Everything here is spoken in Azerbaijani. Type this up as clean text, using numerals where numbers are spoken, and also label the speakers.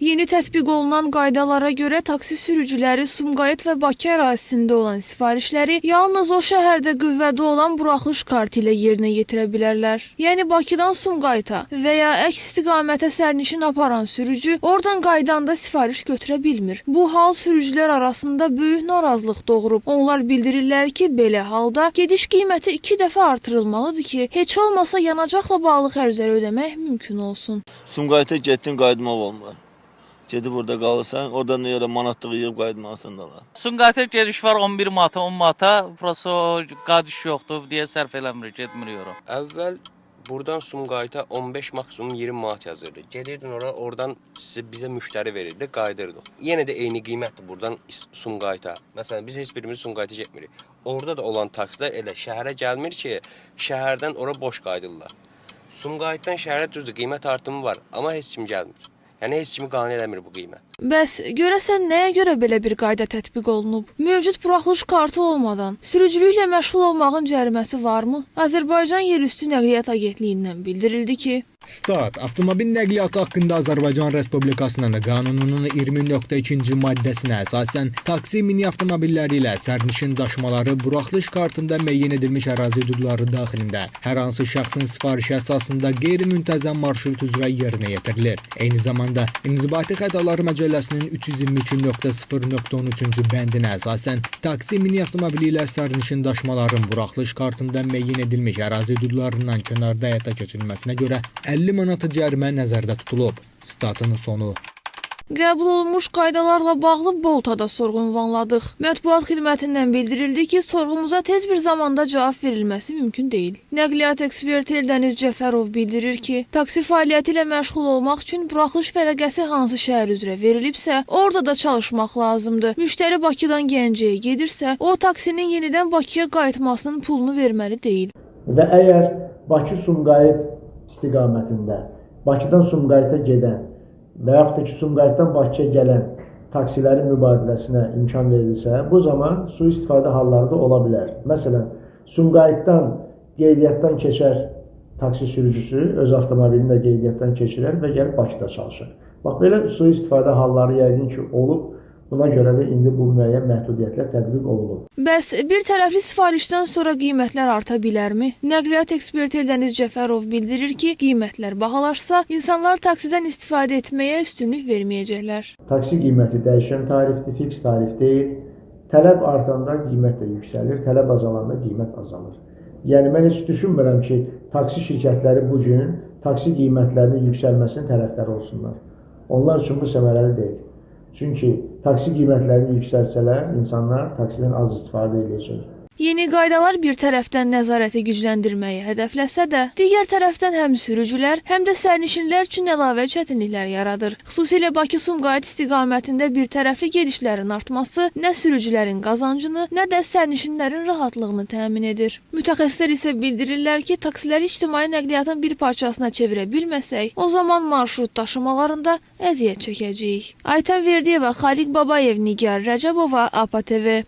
Speaker 1: Yeni tətbiq olunan qaydalara görə taksi sürücüləri Sumqayıt və Bakı ərazisində olan sifarişləri yalnız o şəhərdə qüvvədə olan buraxılış kartı ilə yerinə yetirə bilərlər. Yəni Bakıdan Sumqayıta və ya əks istiqamətə sərnişin aparan sürücü oradan qaydanda sifariş götürə bilmir. Bu hal sürücülər arasında böyük narazılıq doğurub. Onlar bildirirlər ki, belə halda gediş qiyməti 2 dəfə artırılmalıdır ki, heç olmasa yanacaqla bağlı xərcləri ödəmək mümkün olsun.
Speaker 2: Sumqayıta getdin, qayıtmaq olmur. Gedib burada qalırsan, oradan yerə manatlıq yığıb qayıtmalısın da.
Speaker 3: Sumqayıta gediş var 11 manata, 10 manata, burası qadiş yoxdur deyə sərf eləmirik, getmirik.
Speaker 4: Əvvəl buradan Sumqayıta 15 maksimum 20 manat yazırdı. Gedirdin oradan bizə müştəri verirdi, qayıdırdıq. Yenə də eyni qiymətdir buradan Sumqayıta. Məsələn, biz heç birimiz Sumqayıta getmirik. Orada da olan taksilər elə şəhərə gəlmir ki, şəhərdən ora boş qayıdırlar. Sumqayıtdan şəhərə düzdür, qiymət artımı var, amma heç kim gəlmir. Yəni heç kimi qane eləmir bu qiymət.
Speaker 1: Bəs görəsən nəyə görə belə bir qayda tətbiq olunub? Mövcud buraxılış kartı olmadan sürücülüklə məşğul olmağın cəriməsi varmı? Azərbaycan Yerüstü Nəqliyyat Agentliyindən bildirildi ki,
Speaker 5: Stat, avtomobil nəqliyyatı haqqında Azərbaycan Respublikasının qanununun 20.2-ci maddəsinə əsasən taksi mini avtomobilləri ilə sərnişin daşımaları buraxılış kartında müəyyən edilmiş ərazi hüdudları daxilində hər hansı şəxsin sifarişi əsasında qeyri-müntəzəm marşrut üzrə yerinə yetirilir. Eyni zamanda İnzibati Xətalar Məcəlləsinin 322.0.13-cü bəndinə əsasən taksi mini avtomobili ilə sərnişin daşımaların buraxılış kartında müəyyən edilmiş ərazi hüdudlarından kənarda həyata keçirilməsinə görə 50 manat cərimə nəzərdə tutulub. Statın sonu.
Speaker 1: Qəbul olunmuş qaydalarla bağlı Boltada sorğu ünvanladıq. Mətbuat xidmətindən bildirildi ki, sorğumuza tez bir zamanda cavab verilməsi mümkün deyil. Nəqliyyat eksperti Eldəniz Cəfərov bildirir ki, taksi fəaliyyəti ilə məşğul olmaq üçün buraxılış vərəqəsi hansı şəhər üzrə verilibsə, orada da çalışmaq lazımdır. Müştəri Bakıdan Gəncəyə gedirsə, o taksinin yenidən Bakıya qayıtmasının pulunu verməli deyil.
Speaker 6: Və əgər Bakı-Sumqayıt istiqamətində Bakıdan Sumqayıta gedən və yaxud da ki, Sumqayıtdan Bakıya gələn taksilərin mübadiləsinə imkan verilsə, bu zaman sui-istifadə halları da ola bilər. Məsələn, Sumqayıtdan qeydiyyatdan keçər taksi sürücüsü öz avtomobilini də qeydiyyatdan keçirər və gəlib Bakıda çalışır. Bax, belə sui-istifadə halları yəqin ki, olub. Buna görə də indi bu müəyyən məhdudiyyətlər tətbiq olunur.
Speaker 1: Bəs bir tərəfli sifarişdən sonra qiymətlər arta bilərmi? Nəqliyyat eksperti Eldəniz Cəfərov bildirir ki, qiymətlər bahalaşsa, insanlar taksidən istifadə etməyə üstünlük verməyəcəklər.
Speaker 6: Taksi qiyməti dəyişən tarifdir, fiks tarif deyil. Tələb artanda qiymət də yüksəlir, tələb azalanda qiymət azalır. Yəni, mən heç düşünmürəm ki, taksi şirkətləri bugün taksi qiymətlərinin yüksəlməsinin tərəfdarı olsunlar. Onlar üçün bu səmərəli deyil. Çünki taksi qiymətlərini yüksəlsələr, insanlar taksidən az istifadə edəcək.
Speaker 1: Yeni qaydalar bir tərəfdən nəzarəti gücləndirməyi hədəfləsə də, digər tərəfdən həm sürücülər, həm də sərnişinlər üçün əlavə çətinliklər yaradır. Xüsusilə Bakı-Sumqayıt istiqamətində bir tərəfli gedişlərin artması nə sürücülərin qazancını, nə də sərnişinlərin rahatlığını təmin edir. Mütəxəssislər isə bildirirlər ki, taksiləri ictimai nəqliyyatın bir parçasına çevirə bilməsək, o zaman marşrut daşımalarında əziyyət çəkəcəyik. Aytən Verdiyeva, Xaliq Babayev, Nigar Rəcəbova, APA TV.